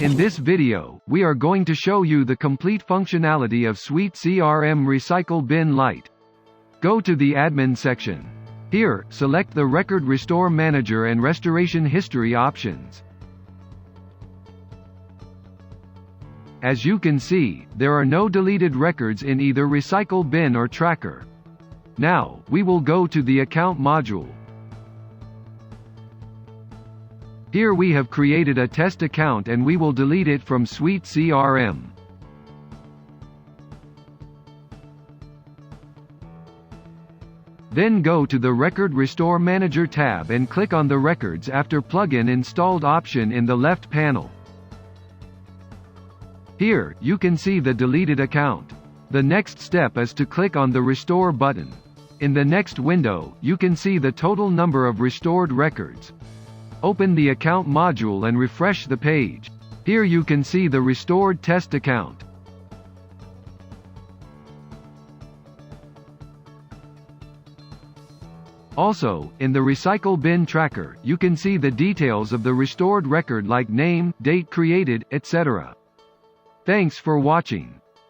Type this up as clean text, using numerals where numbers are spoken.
In this video, we are going to show you the complete functionality of SuiteCRM Recycle Bin Lite. Go to the Admin section. Here, select the Record Restore Manager and Restoration History options. As you can see, there are no deleted records in either Recycle Bin or Tracker. Now, we will go to the Account module. Here we have created a test account and we will delete it from SuiteCRM. Then go to the Record Restore Manager tab and click on the Records After Plugin Installed option in the left panel. Here, you can see the deleted account. The next step is to click on the Restore button. In the next window, you can see the total number of restored records. Open the Account module and refresh the page. Here you can see the restored test account. Also, in the Recycle Bin Tracker, you can see the details of the restored record like name, date created, etc. Thanks for watching.